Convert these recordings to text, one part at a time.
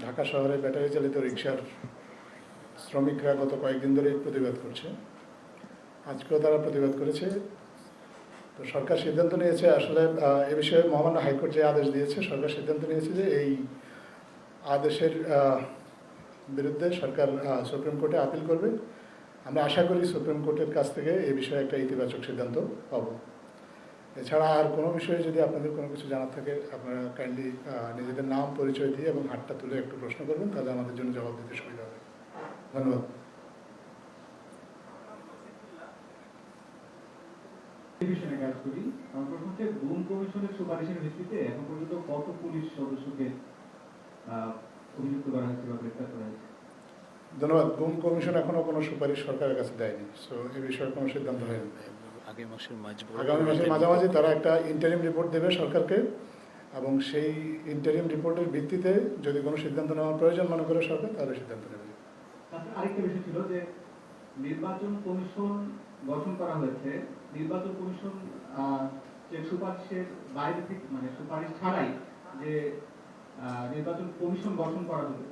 ঢাকা শহরে ব্যাটারি চালিত রিকশার শ্রমিকরা গত কয়েকদিন ধরেই প্রতিবাদ করছে। আজকেও তারা প্রতিবাদ করেছে। তো সরকার সিদ্ধান্ত নিয়েছে, আসলে এ বিষয়ে মহামান্য হাইকোর্ট যে আদেশ দিয়েছে, সরকার সিদ্ধান্ত নিয়েছে যে এই আদেশের বিরুদ্ধে সরকার সুপ্রিম কোর্টে আপিল করবে। আমরা আশা করি সুপ্রিম কোর্টের কাছ থেকে এই বিষয়ে একটা ইতিবাচক সিদ্ধান্ত পাব। এছাড়া আর কোনো বিষয়ে যদি আপনাদের কোনো কিছু জানার থাকে, আপনারা কাইন্ডলি নিজেদের নাম পরিচয় দিয়ে এবং হাতটা তুলে একটু প্রশ্ন করবেন, তাহলে আমাদের জন্য জবাব দিতে সুবিধা হবে। ধন্যবাদ। কাজ করি। আমার প্রশ্ন হচ্ছে, গুম কমিশনের সুপারিশের ভিত্তিতে এখন পর্যন্ত কত পুলিশ সদস্যকে অভিযুক্ত করা হয়েছে বা গ্রেফতার করা হয়েছে? ধন্যবাদ। গুম কমিশন এখনো কোনো সুপারিশ সরকারের কাছে দেয়নি, সো এই বিষয়ে কোনো সিদ্ধান্ত হয়নি। আগামী মাসের মাঝামাঝি তারা একটা ইন্টারিম রিপোর্ট দেবে সরকারকে, এবং সেই ইন্টারিম রিপোর্টের ভিত্তিতে যদি কোনো সিদ্ধান্ত নেওয়ার প্রয়োজন মনে করে সরকার, তাহলে সিদ্ধান্ত নেবে। আরেকটা বিষয় ছিল যে নির্বাচন কমিশন গঠন করা হয়েছে, নির্বাচন কমিশন যে সুপারিশের বাইরে থেকে, মানে সুপারিশ ছাড়াই যে নির্বাচন কমিশন গঠন করা হবে,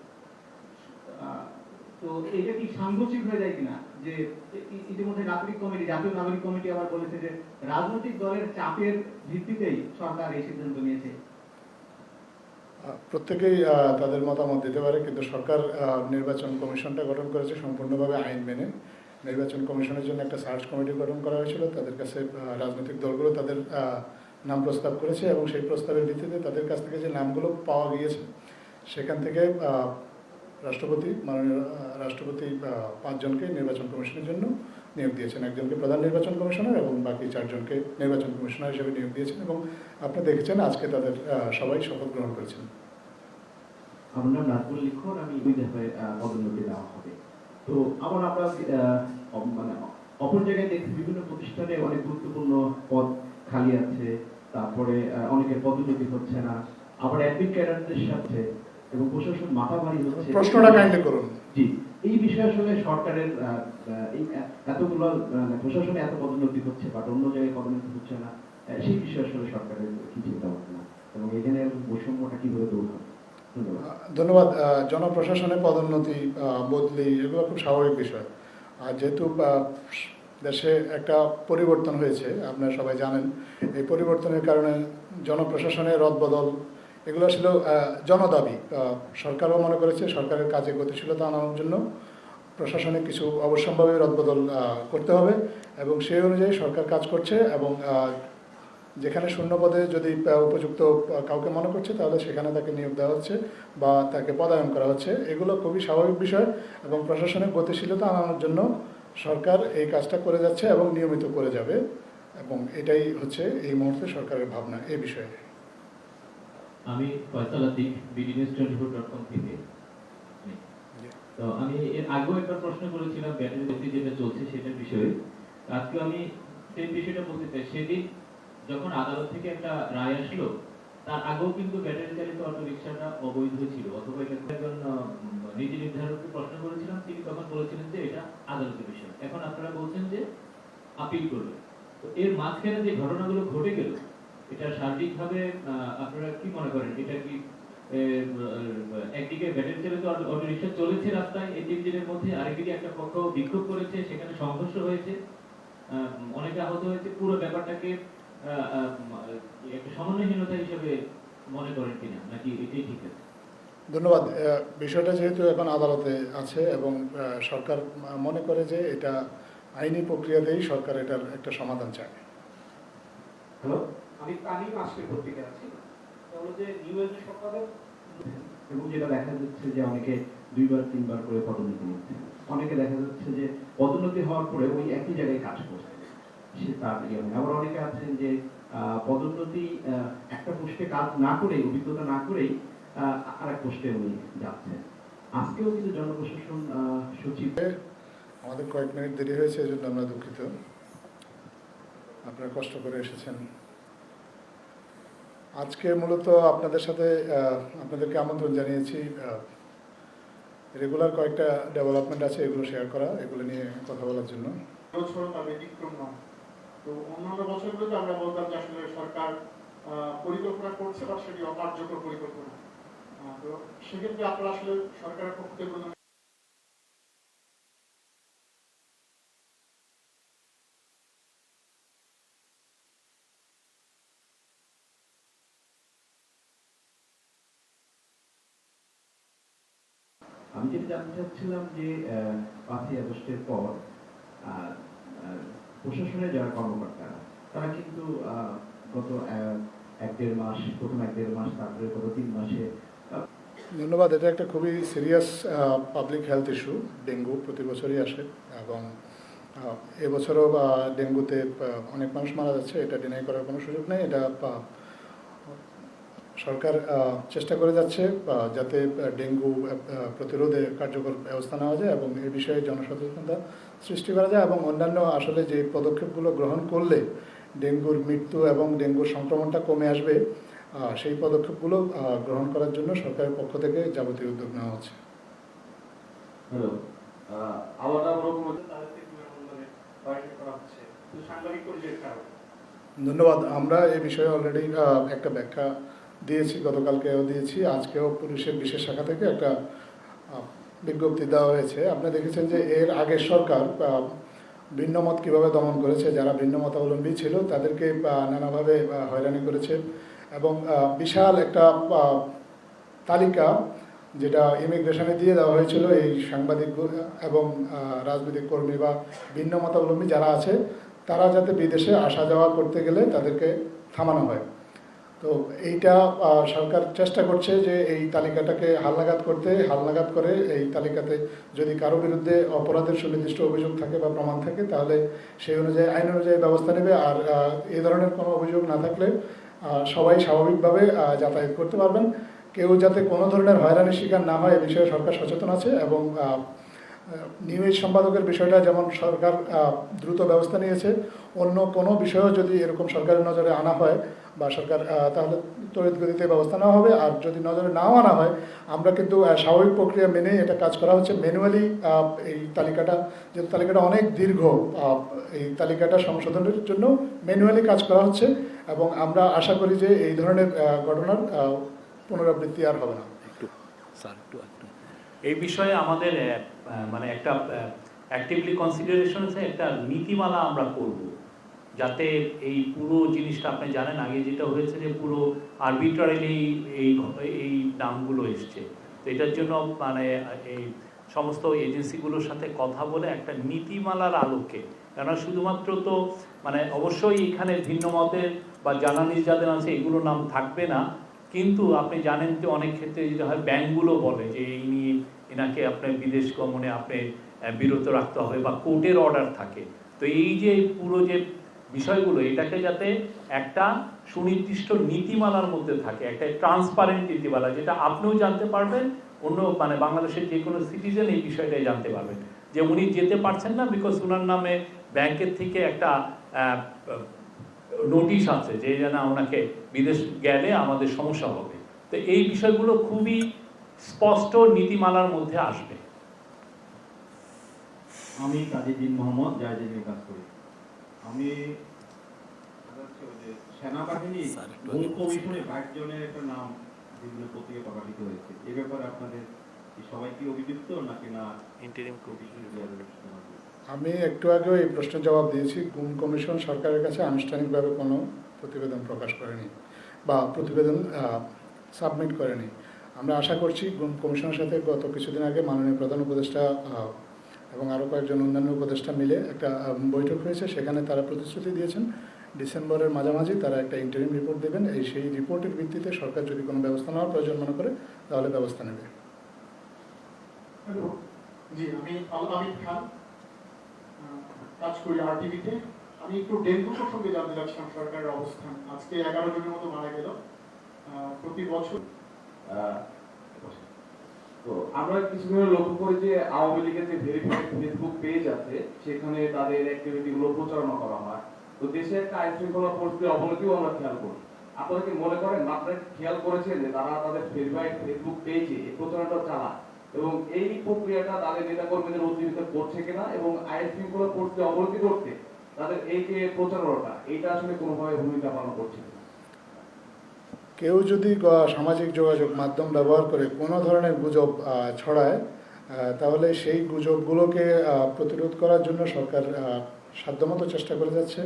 তো এটা কি সাংঘর্ষিক হয়ে যায় কিনা? যে ইতিমধ্যে নাগরিক কমিটি, জাতীয় নাগরিক কমিটি আবার বলেছে যে রাজনৈতিক দলের চাপের ভিত্তিতেই সরকার এই সিদ্ধান্ত নিয়েছে। প্রত্যেকেই তাদের মতামত দিতে পারে, কিন্তু সরকার নির্বাচন কমিশনটা গঠন করেছে সম্পূর্ণভাবে আইন মেনে। নির্বাচন কমিশনের জন্য একটা সার্চ কমিটি গঠন করা হয়েছিল, তাদের কাছে রাজনৈতিক দলগুলো তাদের নাম প্রস্তাব করেছে, এবং সেই প্রস্তাবের ভিত্তিতে তাদের কাছ থেকে যে নামগুলো পাওয়া গিয়েছে, সেখান থেকে মাননীয় রাষ্ট্রপতি 5 জনকে নির্বাচন কমিশনের জন্য নিয়োগ দিয়েছেন। একজনকে প্রধান নির্বাচন কমিশনার এবং বাকি 4 জনকে নির্বাচন কমিশনার হিসেবে নিয়োগ দিয়েছেন, এবং আপনি দেখেছেন আজকে তাদের সবাই শপথ গ্রহণ করেছেন। আমার নাম নাজমুল লিখন, আমি পদোন্নতি দেওয়া হবে। তো আবার আমরা মানে অপর জায়গায় দেখি বিভিন্ন প্রতিষ্ঠানে অনেক গুরুত্বপূর্ণ পদ খালি আছে, তারপরে অনেকের পদোন্নতি হচ্ছে না, আবার অ্যাডমিন ক্যাডারদের সাথে এবং প্রশাসন মাথাভারী হচ্ছে। প্রশ্নটা কাইন্ডলি করুন। জি, এই বিষয়ে আসলে সরকারের এই এতগুলো প্রশাসনে এত পদোন্নতি হচ্ছে বা অন্য জায়গায় পদোন্নতি হচ্ছে না, সেই বিষয়ে আসলে সরকারের কি চিন্তা ভাবনা এবং এখানে বৈষম্যটা কিভাবে দূর হবে? ধন্যবাদ। জনপ্রশাসনে পদোন্নতি, বদলি, এগুলো খুব স্বাভাবিক বিষয়। আর যেহেতু দেশে একটা পরিবর্তন হয়েছে, আপনারা সবাই জানেন, এই পরিবর্তনের কারণে জনপ্রশাসনের রদবদল এগুলো ছিল জনদাবি। সরকারও মনে করেছে সরকারের কাজে গতিশীলতা আনার জন্য প্রশাসনে কিছু অবশ্যম্ভাবী রদবদল করতে হবে, এবং সেই অনুযায়ী সরকার কাজ করছে। এবং যেখানে শূন্য পদে যদি উপযুক্ত কাউকে মনে করছে, তাহলে সেখানে তাকে নিয়োগ দেওয়া হচ্ছে বা তাকে পদায়ন করা হচ্ছে। এগুলো খুবই স্বাভাবিক বিষয়, এবং প্রশাসনের গতিশীলতা আনানোর জন্য সরকার এই কাজটা করে যাচ্ছে এবং নিয়মিত করে যাবে, এবং এটাই হচ্ছে এই মুহূর্তে সরকারের ভাবনা এই বিষয়ে। আমি ফয়সাল আতিক, bdnews24.com থেকে। তো আমি এর আগেও একবার প্রশ্ন করেছিলাম ব্যাটারি গতি যেটা চলছে সেটার বিষয়ে। আজকে আমি সেই বিষয়টা বলতে চাই। সেদিন যখন আদালত থেকে একটা রায় আসলো, তার আগেও কিন্তু ব্যাটারি চালিত অটো রিক্সাটা অবৈধ ছিল, অথবা এটা একজন নীতি নির্ধারককে প্রশ্ন করেছিলাম, তিনি তখন বলেছিলেন যে এটা আদালতের বিষয়। এখন আপনারা বলছেন যে আপিল করবেন। তো এর মাঝখানে যে ঘটনাগুলো ঘটে গেল, এটা সার্বিকভাবে আপনারা কি মনে করেন? এটা কি একদিকে ব্যাটারি চালিত অটো রিক্সা চলেছে রাস্তায় এই 3 দিনের মধ্যে, আরেকদিকে একটা পক্ষ বিক্ষোভ করেছে, সেখানে সংঘর্ষ হয়েছে, অনেকে আহত হয়েছে, পুরো ব্যাপারটাকে একটা সমন্বয়হীনতা হিসেবে মনে করেন কিনা, নাকি এটাই ঠিক আছে? ধন্যবাদ। বিষয়টা যেহেতু এখন আদালতে আছে এবং সরকার মনে করে যে এটা আইনি প্রক্রিয়াতেই সরকার এটার একটা সমাধান চায়। হ্যালো, আমি কালি মাসের পত্রিকা আছি। তাহলে যে নিউজ সম্পাদক, এবং যেটা দেখা যাচ্ছে যে অনেকে 2বার 3বার করে পদোন্নতি নিচ্ছে, অনেকে দেখা যাচ্ছে যে পদোন্নতি হওয়ার পরে ওই একই জায়গায় কাজ করছে, সে তার আবার অনেকে আছেন যে পদোন্নতি একটা পোস্টে কাজ না করেই, অভিজ্ঞতা না করেই আরেক পোস্টে উনি যাচ্ছেন। আজকেও কিন্তু জনপ্রশাসন সচিব, আমাদের কয়েক মিনিট দেরি হয়েছে, এজন্য আমরা দুঃখিত। আপনারা কষ্ট করে এসেছেন। আজকে মূলত আপনাদের সাথে আপনাদেরকে আমন্ত্রণ জানিয়েছি রেগুলার কয়েকটা ডেভেলপমেন্ট আছে, এগুলো শেয়ার করা, এগুলো নিয়ে কথা বলার জন্য। তো অন্যান্য বছরগুলোতে আমরা বলতাম যে আসলে সরকার পরিকল্পনা করছে বা সেটি অকার্যকর পরিকল্পনা। তো সেক্ষেত্রে আপনারা আসলে সরকারের পক্ষ থেকে কোনো আমি যেটা জানতে চাচ্ছিলাম যে 5ই আগস্টের পর আহ, আহ, প্রশাসনের যারা কর্মকর্তারা তারা কিন্তু গত 1-1.5 মাস, প্রথম 1-1.5 মাস, তারপরে গত 3 মাসে ধন্যবাদ। এটা একটা খুবই serious public health issue. Dengue প্রতি বছরই আসে এবং এবছরও ডেঙ্গুতে অনেক মানুষ মারা যাচ্ছে, এটা ডিনাই করার কোনো সুযোগ নেই। এটা সরকার চেষ্টা করে যাচ্ছে যাতে ডেঙ্গু প্রতিরোধে কার্যকর ব্যবস্থা নেওয়া যায় এবং এ বিষয়ে জনসচেতনতা সৃষ্টি করা যায় এবং অন্যান্য আসলে যে পদক্ষেপগুলো গ্রহণ করলে ডেঙ্গুর মৃত্যু এবং ডেঙ্গুর সংক্রমণটা কমে আসবে, সেই পদক্ষেপগুলো গ্রহণ করার জন্য সরকারের পক্ষ থেকে যাবতীয় উদ্যোগ নেওয়া হচ্ছে। হ্যালো, আলাদা রকম তাদেরকে বিনামূল্যে বাড়িতে করা হচ্ছে শুধু সাংবাদিক পরিচয়ের কারণে। ধন্যবাদ। আমরা এই বিষয়ে অলরেডি একটা ব্যাখ্যা দিয়েছি, গতকালকেও দিয়েছি, আজকেও পুলিশের বিশেষ শাখা থেকে একটা বিজ্ঞপ্তি দেওয়া হয়েছে। আপনি দেখেছেন যে এর আগের সরকার ভিন্ন মত কীভাবে দমন করেছে, যারা ভিন্ন মতাবলম্বী ছিল তাদেরকে নানাভাবে হয়রানি করেছে এবং বিশাল একটা তালিকা যেটা ইমিগ্রেশনে দিয়ে দেওয়া হয়েছিল এই সাংবাদিক এবং রাজনৈতিক কর্মী বা ভিন্ন মতাবলম্বী যারা আছে তারা যাতে বিদেশে আসা যাওয়া করতে গেলে তাদেরকে থামানো হয়। তো এইটা সরকার চেষ্টা করছে যে এই তালিকাটাকে হালনাগাদ করে এই তালিকাতে যদি কারো বিরুদ্ধে অপরাধের সুনির্দিষ্ট অভিযোগ থাকে বা প্রমাণ থাকে তাহলে সেই অনুযায়ী আইন অনুযায়ী ব্যবস্থা নেবে। আর এই ধরনের কোনো অভিযোগ না থাকলে সবাই স্বাভাবিকভাবে যাতায়াত করতে পারবেন। কেউ যাতে কোনো ধরনের হয়রানির শিকার না হয় এ বিষয়ে সরকার সচেতন আছে এবং নিউজ সম্পাদকের বিষয়টা যেমন সরকার দ্রুত ব্যবস্থা নিয়েছে, অন্য কোনো বিষয়েও যদি এরকম সরকারের নজরে আনা হয় বা সরকার তাহলে তড়িৎ গতিতে ব্যবস্থা নেওয়া হবে। আর যদি নজরে নাও আনা হয় আমরা কিন্তু স্বাভাবিক প্রক্রিয়া মেনে এটা কাজ করা হচ্ছে। ম্যানুয়ালি এই তালিকাটা, যে তালিকাটা অনেক দীর্ঘ, এই তালিকাটা সংশোধনের জন্য ম্যানুয়ালি কাজ করা হচ্ছে এবং আমরা আশা করি যে এই ধরনের ঘটনার পুনরাবৃত্তি আর হবে না। এই বিষয়ে আমাদের মানে একটা অ্যাক্টিভলি কনসিডারেশন হচ্ছে একটা নীতিমালা আমরা করব, যাতে এই পুরো জিনিসটা আপনি জানেন আগে যেটা হয়েছে যে পুরো আরবিট্রারিলি এই নামগুলো এসছে। তো এটার জন্য মানে এই সমস্ত এজেন্সিগুলোর সাথে কথা বলে একটা নীতিমালার আলোকে, কেননা শুধুমাত্র তো মানে অবশ্যই এখানে ভিন্ন মতের বা জানানি যাদের আছে এগুলো নাম থাকবে না, কিন্তু আপনি জানেন যে অনেক ক্ষেত্রে যেটা হয় ব্যাংকগুলো বলে যে এই নিয়ে এনাকে আপনার বিদেশ গমনে আপনি বিরত রাখতে হবে বা কোর্টের অর্ডার থাকে। তো এই যে পুরো যে বিষয়গুলো এটাকে যাতে একটা সুনির্দিষ্ট নীতিমালার মধ্যে থাকে, একটা ট্রান্সপারেন্ট নীতিমালা, যেটা আপনিও জানতে পারবেন, অন্য মানে বাংলাদেশের যে কোনো সিটিজেন এই বিষয়টাই জানতে পারবেন যে উনি যেতে পারছেন না বিকজ ওনার নামে ব্যাংকের থেকে একটা নোটিশ আছে যে যেন ওনাকে বিদেশ গেলে আমাদের সমস্যা হবে। তো এই বিষয়গুলো খুবই স্পষ্ট নীতিমালার মধ্যে আসবে। আমি কাজীদ্দিন মোহাম্মদ জায়জে নিয়ে কাজ করি। আমি সেনাবাহিনী মূল কমিশনে 22 জনের একটা নাম বিভিন্ন পত্রিকা প্রকাশিত হয়েছে। এ ব্যাপারে আপনাদের সবাই কি অভিযুক্ত নাকি না ইন্টারিম কমিশন? আমি একটু আগেও এই প্রশ্নের জবাব দিয়েছি। গুম কমিশন সরকারের কাছে আনুষ্ঠানিকভাবে কোনো প্রতিবেদন প্রকাশ করেনি বা প্রতিবেদন সাবমিট করেনি। আমরা আশা করছি গুম কমিশনের সাথে গত কিছুদিন আগে মাননীয় প্রধান উপদেষ্টা এবং আরও কয়েকজন অন্যান্য উপদেষ্টা মিলে একটা বৈঠক হয়েছে, সেখানে তারা প্রতিশ্রুতি দিয়েছেন ডিসেম্বরের মাঝামাঝি তারা একটা ইন্টারিম রিপোর্ট দেবেন। সেই রিপোর্টের ভিত্তিতে সরকার যদি কোনো ব্যবস্থা নেওয়ার প্রয়োজন মনে করে তাহলে ব্যবস্থা নেবে। জি, আমি আমির খান, কাজ করি আরটিভিতে। আমি একটু ডেঙ্গু প্রসঙ্গে জানতে চাচ্ছিলাম সরকারের অবস্থান। আজকে 11 জনের মতো মারা গেল প্রতি বছর। তো আমরা কিছুদিন লক্ষ্য করি যে আওয়ামী লীগের যে ভেরিফাইড ফেসবুক পেজ আছে সেখানে তাদের অ্যাক্টিভিটিগুলো প্রচারণা করা হয়। তো দেশে একটা আইন শৃঙ্খলা পরিস্থিতির অবনতিও আমরা খেয়াল করি। আপনারা কি মনে করেন, আপনারা খেয়াল করেছেন যে তারা তাদের ভেরিফাইড ফেসবুক পেজে এই প্রচারণাটা চালায় এবং এই প্রক্রিয়াটা তাদের নেতাকর্মীদের উজ্জীবিত করছে কিনা এবং আইন শৃঙ্খলা পরিস্থিতি অবনতি করতে তাদের এই যে প্রচারণাটা এইটা আসলে কোনোভাবে ভূমিকা পালন করছে কিনা? কেউ যদি সামাজিক যোগাযোগ মাধ্যম ব্যবহার করে কোনো ধরনের গুজব ছড়ায়, তাহলে সেই গুজবগুলোকে প্রতিরোধ করার জন্য সরকার সাধ্যমতো চেষ্টা করে যাচ্ছে।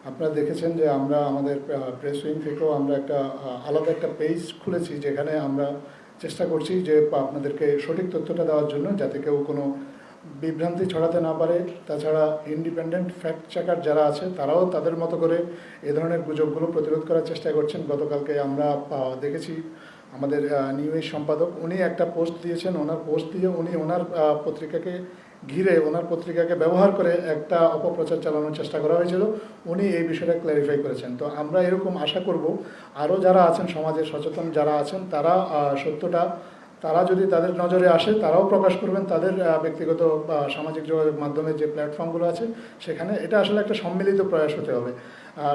আপনারা দেখেছেন যে আমরা আমাদের প্রেস উইং থেকেও আমরা একটা আলাদা একটা পেজ খুলেছি, যেখানে আমরা চেষ্টা করছি যে আপনাদেরকে সঠিক তথ্যটা দেওয়ার জন্য, যাতে কেউ কোনো বিভ্রান্তি ছড়াতে না পারে। তাছাড়া ইন্ডিপেন্ডেন্ট ফ্যাক্ট চেকার যারা আছে তারাও তাদের মতো করে এ ধরনের গুজবগুলো প্রতিরোধ করার চেষ্টা করছেন। গতকালকে আমরা দেখেছি আমাদের নিউ এজ সম্পাদক উনি একটা পোস্ট দিয়েছেন, ওনার পোস্ট দিয়ে উনি ওনার পত্রিকাকে ঘিরে, ওনার পত্রিকাকে ব্যবহার করে একটা অপপ্রচার চালানোর চেষ্টা করা হয়েছিল। উনি এই বিষয়টা ক্ল্যারিফাই করেছেন। তো আমরা এরকম আশা করব আরও যারা আছেন, সমাজের সচেতন যারা আছেন, তারা সত্যটা তারা যদি তাদের নজরে আসে তারাও প্রকাশ করবেন তাদের ব্যক্তিগত সামাজিক যোগাযোগ মাধ্যমের যে প্ল্যাটফর্মগুলো আছে সেখানে। এটা আসলে একটা সম্মিলিত প্রয়াস হতে হবে।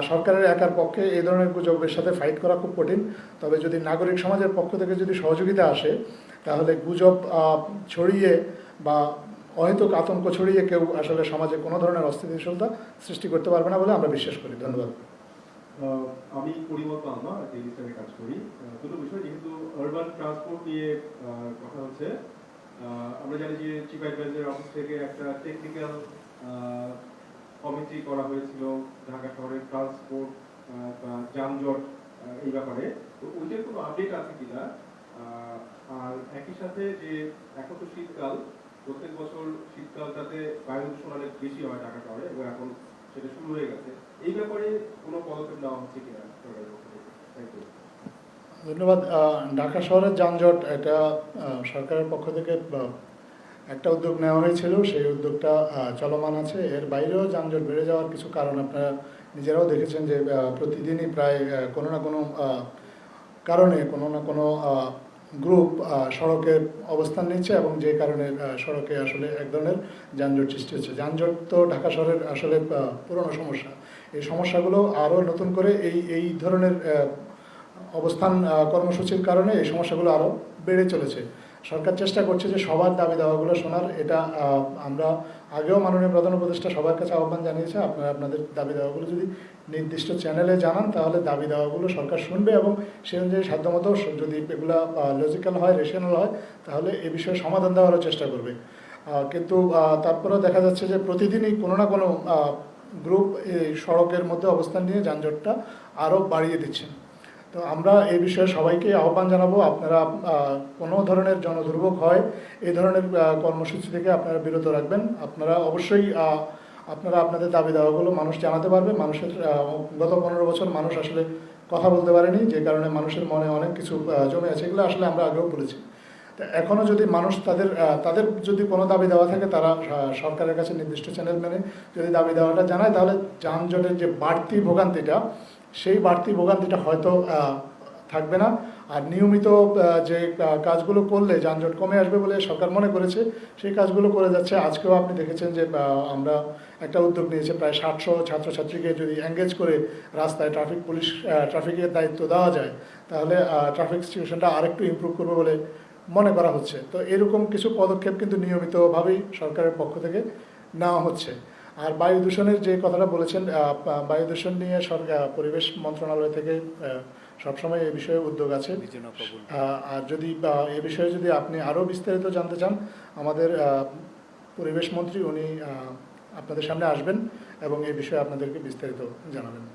সরকারের একার পক্ষে এই ধরনের গুজবের সাথে ফাইট করা খুব কঠিন। তবে যদি নাগরিক সমাজের পক্ষ থেকে যদি সহযোগিতা আসে, তাহলে গুজব ছড়িয়ে বা অহেতুক আতঙ্ক ছড়িয়ে কেউ আসলে সমাজে কোনো ধরনের অস্থিতিশীলতা সৃষ্টি করতে পারবে না বলে আমরা বিশ্বাস করি। ধন্যবাদ। আমি পরিমল পালমা ডেইলি স্টারে কাজ করি। দুটো বিষয়, যেহেতু আরবান ট্রান্সপোর্ট নিয়ে কথা হচ্ছে, আমরা জানি যে চিফ অ্যাডভাইজার অফিস থেকে একটা টেকনিক্যাল কমিটি করা হয়েছিল ঢাকা শহরের ট্রান্সপোর্ট বা যানজট এই ব্যাপারে। তো ওইটার কোনো আপডেট আছে কিনা? আর একই সাথে যে এখন তো শীতকাল, প্রত্যেক বছর শীতকালটাতে বায়ু দূষণ অনেক বেশি হয় ঢাকা শহরে, এবং এখন সেটা শুরু হয়ে গেছে। এই ব্যাপারে কোনো পদক্ষেপ নেওয়া হচ্ছে কিনা সরকারের পক্ষ থেকে? Thank you. ধন্যবাদ। ঢাকা শহরের যানজট এটা সরকারের পক্ষ থেকে একটা উদ্যোগ নেওয়া হয়েছিল, সেই উদ্যোগটা চলমান আছে। এর বাইরেও যানজট বেড়ে যাওয়ার কিছু কারণ আপনারা নিজেরাও দেখেছেন যে প্রতিদিনই প্রায় কোনো না কোনো কারণে কোনো না কোনো গ্রুপ সড়কে অবস্থান নিচ্ছে, এবং যে কারণে সড়কে আসলে এক ধরনের যানজট সৃষ্টি হচ্ছে। যানজট তো ঢাকা শহরের আসলে পুরনো সমস্যা। এই সমস্যাগুলো আরও নতুন করে এই ধরনের অবস্থান কর্মসূচির কারণে এই সমস্যাগুলো আরও বেড়ে চলেছে। সরকার চেষ্টা করছে যে সবার দাবি দাওয়াগুলো শোনার। এটা আমরা আগেও মাননীয় প্রধান উপদেষ্টা সবার কাছে আহ্বান জানিয়েছে, আপনারা আপনাদের দাবি দাওয়াগুলো যদি নির্দিষ্ট চ্যানেলে জানান তাহলে দাবি দাওয়াগুলো সরকার শুনবে, এবং সেই অনুযায়ী সাধ্যমতো যদি এগুলো লজিক্যাল হয়, রেশনাল হয়, তাহলে এ বিষয়ে সমাধান দেওয়ারও চেষ্টা করবে। কিন্তু তারপরেও দেখা যাচ্ছে যে প্রতিদিনই কোনো না কোনো গ্রুপ এই সড়কের মধ্যে অবস্থান নিয়ে যানজটটা আরও বাড়িয়ে দিচ্ছেন। তো আমরা এই বিষয়ে সবাইকে আহ্বান জানাবো, আপনারা কোনো ধরনের জনদুর্ভোগ হয় এই ধরনের কর্মসূচি থেকে আপনারা বিরত রাখবেন। আপনারা অবশ্যই আপনারা আপনাদের দাবি দাওয়াগুলো মানুষ জানাতে পারবে। মানুষের গত 15 বছর মানুষ আসলে কথা বলতে পারেনি, যে কারণে মানুষের মনে অনেক কিছু জমে আছে। এগুলো আসলে আমরা আগেও বলেছি। তো এখনও যদি মানুষ তাদের যদি কোনো দাবি দেওয়া থাকে, তারা সরকারের কাছে নির্দিষ্ট চ্যানেল মেনে যদি দাবি দেওয়াটা জানায়, তাহলে যানজটের যে বাড়তি ভোগান্তিটা, সেই বাড়তি ভোগান্তিটা হয়তো থাকবে না। আর নিয়মিত যে কাজগুলো করলে যানজট কমে আসবে বলে সরকার মনে করেছে, সেই কাজগুলো করে যাচ্ছে। আজকেও আপনি দেখেছেন যে আমরা একটা উদ্যোগ নিয়েছি, প্রায় 700 ছাত্রছাত্রীকে যদি এঙ্গেজ করে রাস্তায় ট্রাফিকের দায়িত্ব দেওয়া যায়, তাহলে ট্রাফিক সিচুয়েশনটা আরেকটু ইমপ্রুভ করবে বলে মনে করা হচ্ছে। তো এরকম কিছু পদক্ষেপ কিন্তু নিয়মিতভাবেই সরকারের পক্ষ থেকে নেওয়া হচ্ছে। আর বায়ু দূষণের যে কথাটা বলেছেন, বায়ু দূষণ নিয়ে পরিবেশ মন্ত্রণালয় থেকে সবসময় এই বিষয়ে উদ্যোগ আছে। আর যদি এ বিষয়ে যদি আপনি আরও বিস্তারিত জানতে চান, আমাদের পরিবেশ মন্ত্রী উনি আপনাদের সামনে আসবেন এবং এই বিষয়ে আপনাদেরকে বিস্তারিত জানাবেন।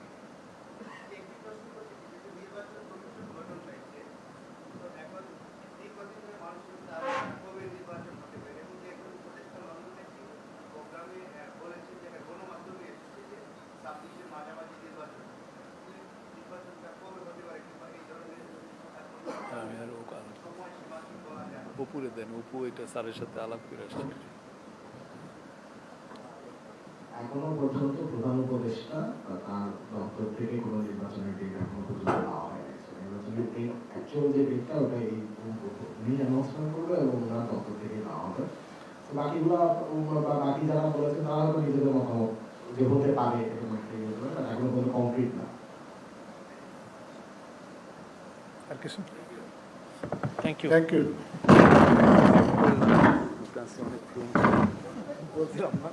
উপরে দেন, উপু এটা স্যারের সাথে আলাপ করে আসেন। এখনো পর্যন্ত প্রধান উপদেষ্টা তার দপ্তর থেকে কোনো নির্বাচনের ডেট এখনো পর্যন্ত দেওয়া হয়নি। নির্বাচনের ডেট অ্যাকচুয়াল যে ডেটটা ওটা এই উনি অ্যানাউন্সমেন্ট করবে এবং ওনার দপ্তর থেকে দেওয়া হবে। বাকিগুলো বা বাকি যারা বলেছে তারা হয়তো নিজেদের মতামত যে হতে পারে এরকম একটা এখনো কোনো কমপ্লিট না। আর কিছু? Thank you. Thank you. বলছিলাম না।